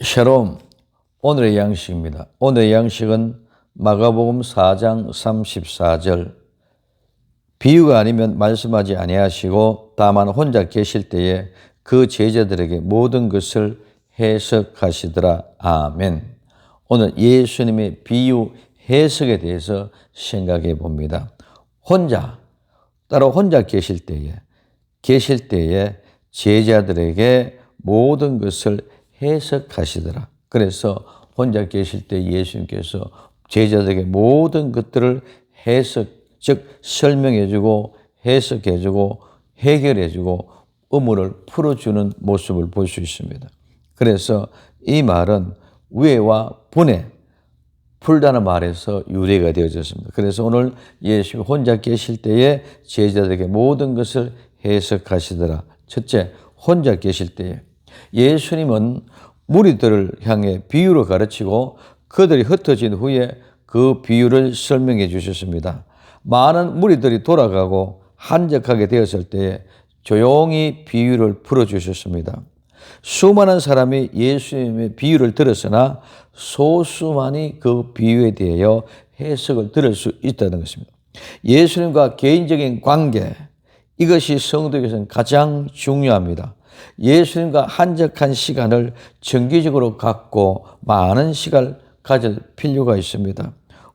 샬롬, 오늘의 양식입니다. 오늘의 양식은 마가복음 4장 34절. 비유가 아니면 말씀하지 아니하시고 다만 혼자 계실 때에 그 제자들에게 모든 것을 해석하시더라. 아멘. 오늘 예수님의 비유 해석에 대해서 생각해 봅니다. 따로 혼자 계실 때에 제자들에게 모든 것을 해석하시더라. 그래서 혼자 계실 때 예수님께서 제자들에게 모든 것들을 즉 설명해주고 해석해주고 해결해주고 의문을 풀어주는 모습을 볼 수 있습니다. 그래서 이 말은 우애와 분해, 풀다는 말에서 유래가 되어졌습니다. 그래서 오늘 예수님이 혼자 계실 때에 제자들에게 모든 것을 해석하시더라. 첫째, 혼자 계실 때에 예수님은 무리들을 향해 비유를 가르치고 그들이 흩어진 후에 그 비유를 설명해 주셨습니다. 많은 무리들이 돌아가고 한적하게 되었을 때에 조용히 비유를 풀어주셨습니다. 수많은 사람이 예수님의 비유를 들었으나 소수만이 그 비유에 대하여 해석을 들을 수 있다는 것입니다. 예수님과 개인적인 관계, 이것이 성도에게서는 가장 중요합니다. 예수님과 한적한 시간을 정기적으로 갖고 많은 시간을 가질 필요가 있습니다.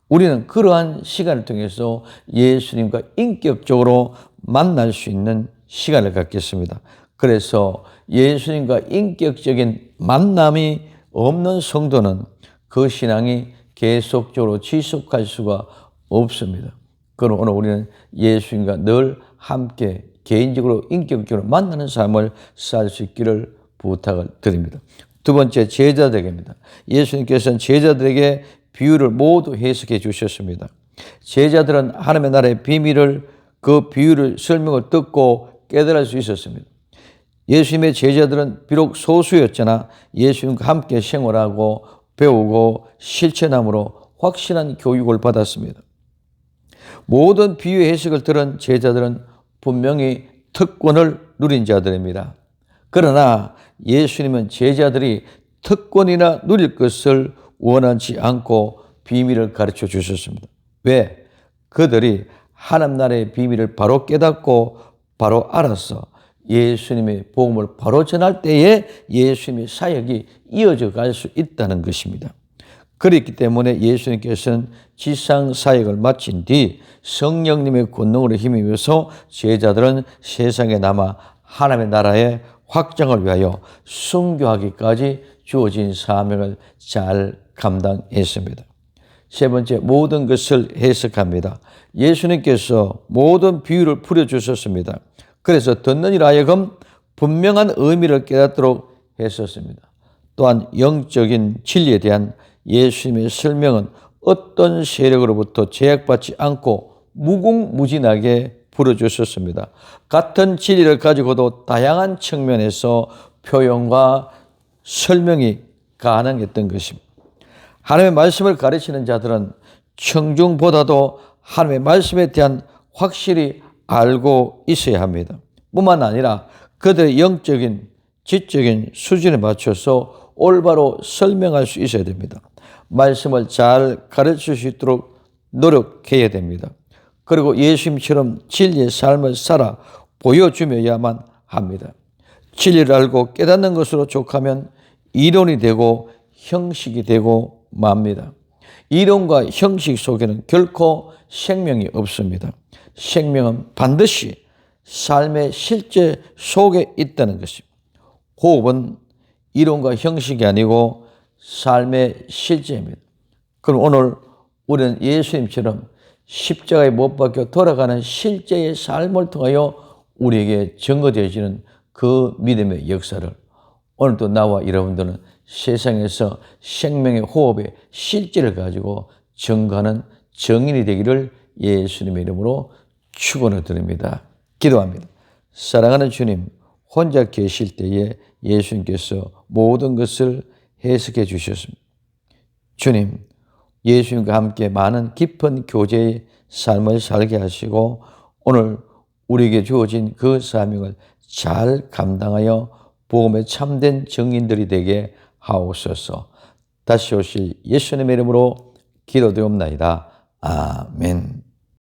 우리는 그러한 시간을 통해서 예수님과 인격적으로 만날 수 있는 시간을 갖겠습니다. 그래서 예수님과 인격적인 만남이 없는 성도는 그 신앙이 계속적으로 지속할 수가 없습니다. 그럼 오늘 우리는 예수님과 늘 함께 개인적으로 인격적으로 만나는 삶을 살 수 있기를 부탁을 드립니다. 두 번째, 제자들에게입니다. 예수님께서는 제자들에게 비유를 모두 해석해 주셨습니다. 제자들은 하나님의 나라의 비밀을 그 비유를 설명을 듣고 깨달을 수 있었습니다. 예수님의 제자들은 비록 소수였잖아 예수님과 함께 생활하고 배우고 실천함으로 확실한 교육을 받았습니다. 모든 비유의 해석을 들은 제자들은 분명히 특권을 누린 자들입니다. 그러나 예수님은 제자들이 특권이나 누릴 것을 원하지 않고 비밀을 가르쳐 주셨습니다. 왜? 그들이 하나님 나라의 비밀을 바로 깨닫고 바로 알아서 예수님의 복음을 바로 전할 때에 예수님의 사역이 이어져 갈 수 있다는 것입니다. 그렇기 때문에 예수님께서는 지상 사역을 마친 뒤 성령님의 권능으로 힘입어서 제자들은 세상에 남아 하나님의 나라의 확장을 위하여 순교하기까지 주어진 사명을 잘 감당했습니다. 세 번째, 모든 것을 해석합니다. 예수님께서 모든 비유를 풀어주셨습니다. 그래서 듣는 이로 하여금 분명한 의미를 깨닫도록 했었습니다. 또한 영적인 진리에 대한 예수님의 설명은 어떤 세력으로부터 제약받지 않고 무궁무진하게 풀어주셨습니다. 같은 진리를 가지고도 다양한 측면에서 표현과 설명이 가능했던 것입니다. 하나님의 말씀을 가르치는 자들은 청중보다도 하나님의 말씀에 대한 확실히 알고 있어야 합니다. 뿐만 아니라 그들의 영적인, 지적인 수준에 맞춰서 올바로 설명할 수 있어야 됩니다. 말씀을 잘 가르칠 수 있도록 노력해야 됩니다. 그리고 예수님처럼 진리의 삶을 살아 보여주며야만 합니다. 진리를 알고 깨닫는 것으로 족하면 이론이 되고 형식이 되고 맙니다. 이론과 형식 속에는 결코 생명이 없습니다. 생명은 반드시 삶의 실제 속에 있다는 것입니다. 호흡은 이론과 형식이 아니고 삶의 실제입니다. 그럼 오늘 우리는 예수님처럼 십자가에 못 박혀 돌아가는 실제의 삶을 통하여 우리에게 증거되어지는 그 믿음의 역사를 오늘도 나와 여러분들은 세상에서 생명의 호흡의 실제를 가지고 증거하는 증인이 되기를 예수님의 이름으로 축원을 드립니다. 기도합니다. 사랑하는 주님, 혼자 계실 때에 예수님께서 모든 것을 해석해 주셨습니다. 주님, 예수님과 함께 많은 깊은 교제의 삶을 살게 하시고 오늘 우리에게 주어진 그 사명을 잘 감당하여 복음의 참된 증인들이 되게 하옵소서. 다시 오실 예수님의 이름으로 기도되옵나이다. 아멘.